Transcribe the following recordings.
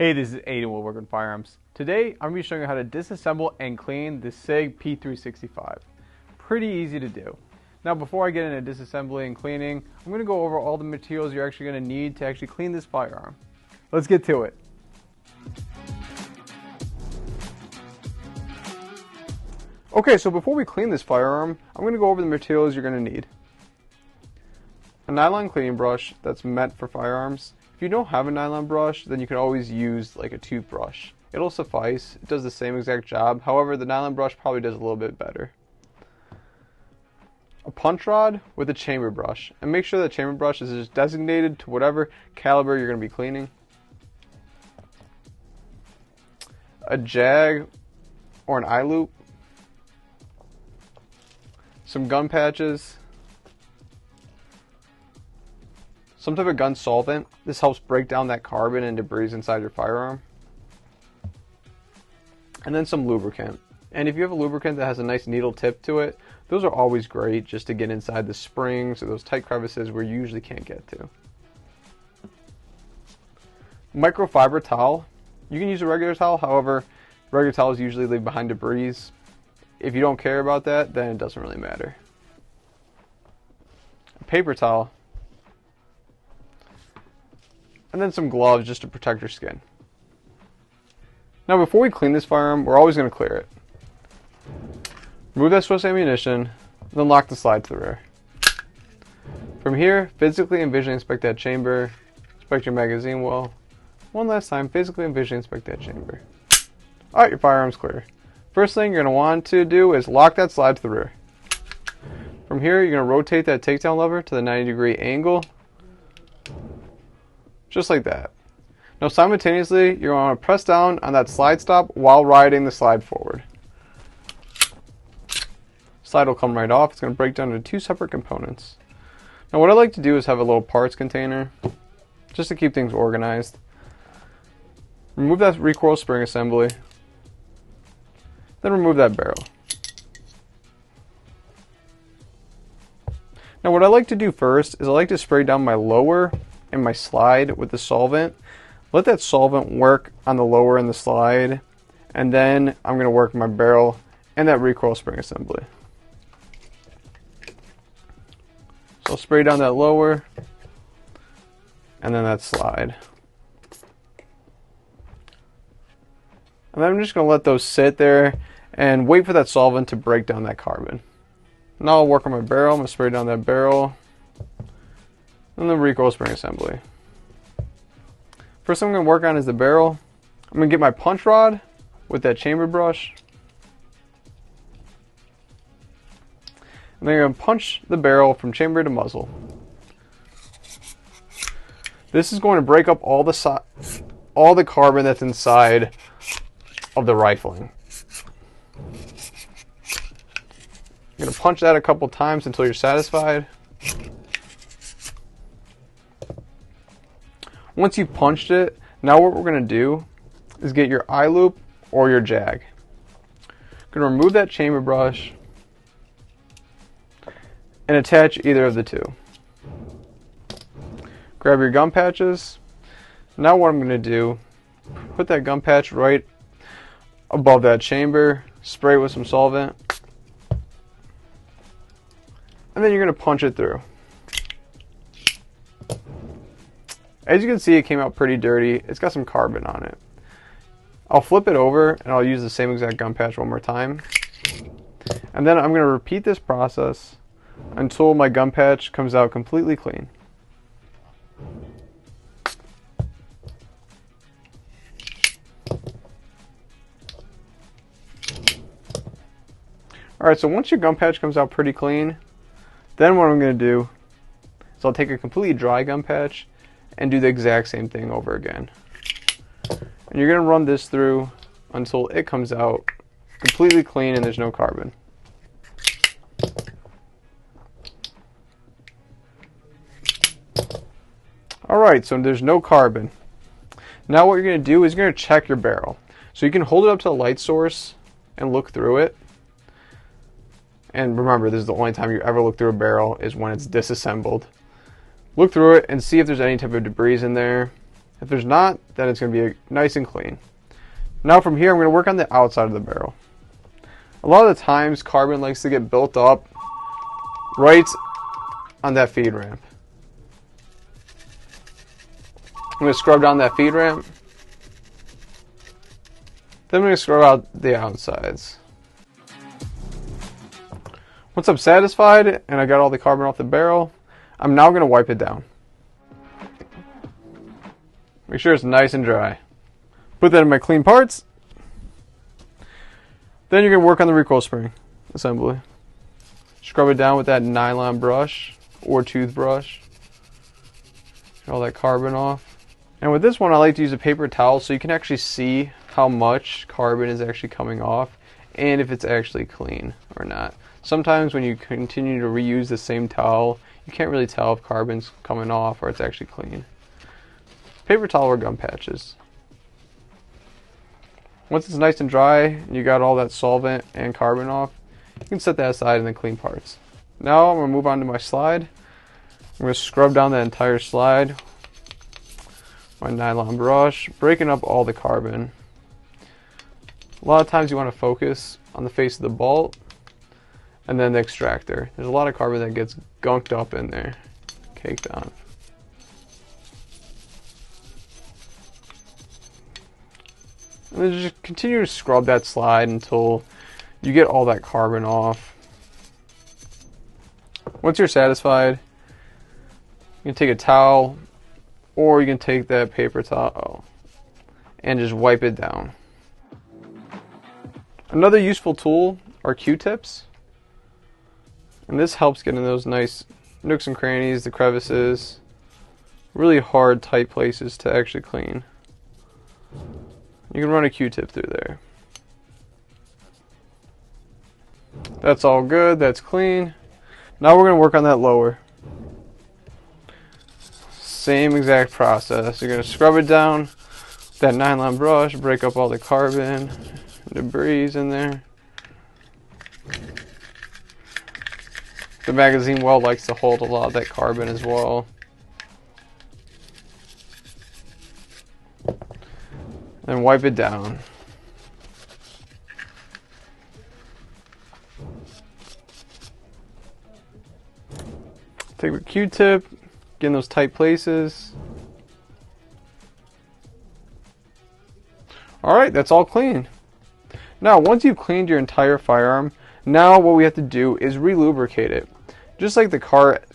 Hey, this is Aiden with Workman Firearms. Today, I'm going to be showing you how to disassemble and clean the Sig P365. Pretty easy to do. Now, before I get into disassembly and cleaning, I'm going to go over all the materials you're actually going to need to actually clean this firearm. Let's get to it. Okay, so before we clean this firearm, I'm going to go over the materials you're going to need. A nylon cleaning brush that's meant for firearms. If you don't have a nylon brush, then you can always use like a toothbrush. It'll suffice. It does the same exact job. However, the nylon brush probably does a little bit better. A punch rod with a chamber brush. And make sure the chamber brush is just designated to whatever caliber you're going to be cleaning. A jag or an eye loop. Some gun patches. Some type of gun solvent. This helps break down that carbon and debris inside your firearm. And then some lubricant. And if you have a lubricant that has a nice needle tip to it, those are always great just to get inside the springs or those tight crevices where you usually can't get to. Microfiber towel. You can use a regular towel, however, regular towels usually leave behind debris. If you don't care about that, then it doesn't really matter. A paper towel. And then some gloves just to protect your skin. Now before we clean this firearm, we're always going to clear it. Remove that Swiss ammunition, then lock the slide to the rear. From here, physically and visually inspect that chamber, inspect your magazine well. One last time, physically and visually inspect that chamber. Alright, your firearm's clear. First thing you're going to want to do is lock that slide to the rear. From here, you're going to rotate that takedown lever to the 90-degree angle. Just like that. Now simultaneously, you're going to press down on that slide stop while riding the slide forward. Slide will come right off. It's going to break down into two separate components. Now what I like to do is have a little parts container, just to keep things organized. Remove that recoil spring assembly. Then remove that barrel. Now what I like to do first is I like to spray down my lower and my slide with the solvent. Let that solvent work on the lower and the slide, and then I'm going to work my barrel and that recoil spring assembly. So I'll spray down that lower and then that slide. And then I'm just going to let those sit there and wait for that solvent to break down that carbon. Now I'll work on my barrel. I'm going to spray down that barrel and the recoil spring assembly. First thing I'm going to work on is the barrel. I'm going to get my punch rod with that chamber brush. And then I'm going to punch the barrel from chamber to muzzle. This is going to break up all the carbon that's inside of the rifling. You're going to punch that a couple times until you're satisfied. Once you've punched it, now what we're going to do is get your eye loop or your jag. Going to remove that chamber brush and attach either of the two. Grab your gun patches. Now what I'm going to do, put that gun patch right above that chamber, spray it with some solvent, and then you're going to punch it through. As you can see, it came out pretty dirty. It's got some carbon on it. I'll flip it over and I'll use the same exact gun patch one more time. And then I'm going to repeat this process until my gun patch comes out completely clean. Alright, so once your gun patch comes out pretty clean, then what I'm going to do is I'll take a completely dry gun patch and do the exact same thing over again. And you're going to run this through until it comes out completely clean and there's no carbon. Alright, so there's no carbon. Now what you're going to do is you're going to check your barrel. So you can hold it up to the light source and look through it. And remember, this is the only time you ever look through a barrel is when it's disassembled. Look through it and see if there's any type of debris in there. If there's not, then it's going to be nice and clean. Now from here, I'm going to work on the outside of the barrel. A lot of the times, carbon likes to get built up right on that feed ramp. I'm going to scrub down that feed ramp. Then I'm going to scrub out the outsides. Once I'm satisfied and I got all the carbon off the barrel, I'm now going to wipe it down. Make sure it's nice and dry. Put that in my clean parts. Then you're going to work on the recoil spring assembly. Scrub it down with that nylon brush or toothbrush. Get all that carbon off. And with this one, I like to use a paper towel so you can actually see how much carbon is actually coming off and if it's actually clean or not. Sometimes when you continue to reuse the same towel, you can't really tell if carbon's coming off or it's actually clean. Paper towel or gum patches. Once it's nice and dry and you got all that solvent and carbon off, you can set that aside in the clean parts. Now I'm going to move on to my slide. I'm going to scrub down that entire slide. My nylon brush, breaking up all the carbon. A lot of times you want to focus on the face of the bolt and then the extractor. There's a lot of carbon that gets gunked up in there, caked on. And then just continue to scrub that slide until you get all that carbon off. Once you're satisfied, you can take a towel or you can take that paper towel and just wipe it down. Another useful tool are Q-tips. And this helps get in those nice nooks and crannies, the crevices, really hard, tight places to actually clean. You can run a Q-tip through there. That's all good, that's clean. Now we're going to work on that lower. Same exact process. You're going to scrub it down with that nylon brush, break up all the carbon, debris in there. The magazine well likes to hold a lot of that carbon as well. And wipe it down. Take a Q-tip, get in those tight places. Alright, that's all clean. Now, once you've cleaned your entire firearm, now what we have to do is re-lubricate it. Just like the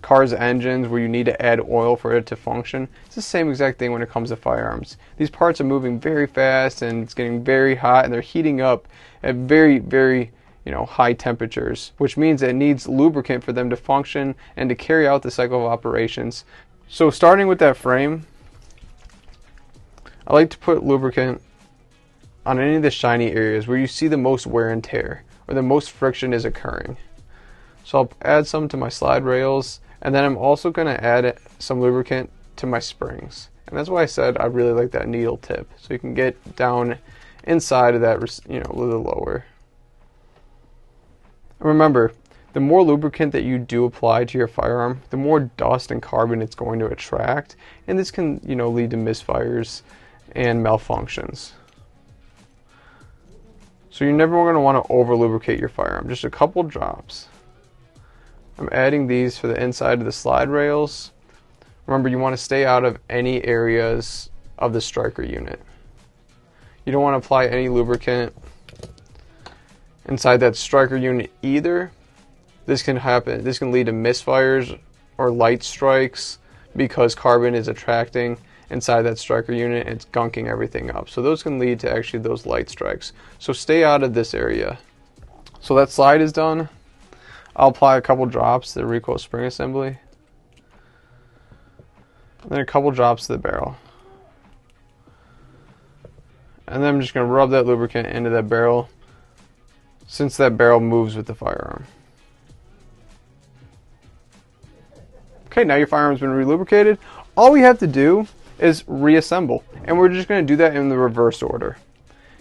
car's engines where you need to add oil for it to function, it's the same exact thing when it comes to firearms. These parts are moving very fast and it's getting very hot and they're heating up at very, very high temperatures, which means it needs lubricant for them to function and to carry out the cycle of operations. So starting with that frame, I like to put lubricant on any of the shiny areas where you see the most wear and tear or the most friction is occurring. So I'll add some to my slide rails, and then I'm also going to add some lubricant to my springs. And that's why I said I really like that needle tip, so you can get down inside of that, a little lower. And remember, the more lubricant that you do apply to your firearm, the more dust and carbon it's going to attract, and this can, lead to misfires and malfunctions. So you're never going to want to over lubricate your firearm, just a couple drops. I'm adding these for the inside of the slide rails. Remember, you want to stay out of any areas of the striker unit. You don't want to apply any lubricant inside that striker unit either. This can happen. This can lead to misfires or light strikes because carbon is attracting inside that striker unit and it's gunking everything up. So those can lead to actually those light strikes. So stay out of this area. So that slide is done. I'll apply a couple drops to the recoil spring assembly. And then a couple drops to the barrel. And then I'm just going to rub that lubricant into that barrel since that barrel moves with the firearm. Okay, now your firearm's been re-lubricated. All we have to do is reassemble. And we're just going to do that in the reverse order.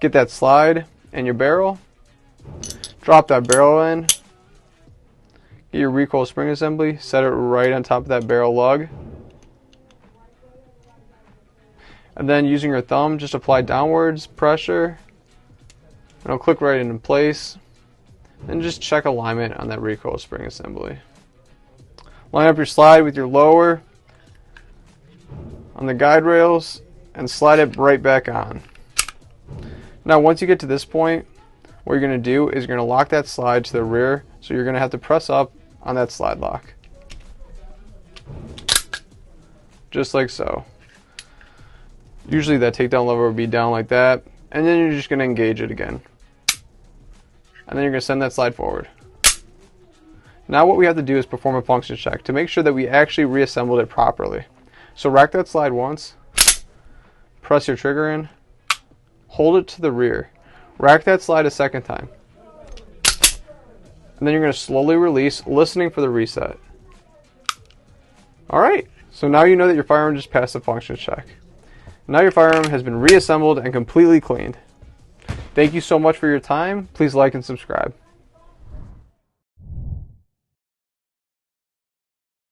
Get that slide and your barrel. Drop that barrel in. Get your recoil spring assembly, set it right on top of that barrel lug. And then using your thumb, just apply downwards pressure. And it'll click right into place. Then just check alignment on that recoil spring assembly. Line up your slide with your lower on the guide rails and slide it right back on. Now once you get to this point, what you're going to do is you're going to lock that slide to the rear, so you're going to have to press up on that slide lock. Just like so. Usually that takedown lever would be down like that, and then you're just going to engage it again. And then you're going to send that slide forward. Now what we have to do is perform a function check to make sure that we actually reassembled it properly. So rack that slide once, press your trigger in, hold it to the rear, rack that slide a second time, and then you're going to slowly release, listening for the reset. Alright, so now you know that your firearm just passed the function check. Now your firearm has been reassembled and completely cleaned. Thank you so much for your time. Please like and subscribe.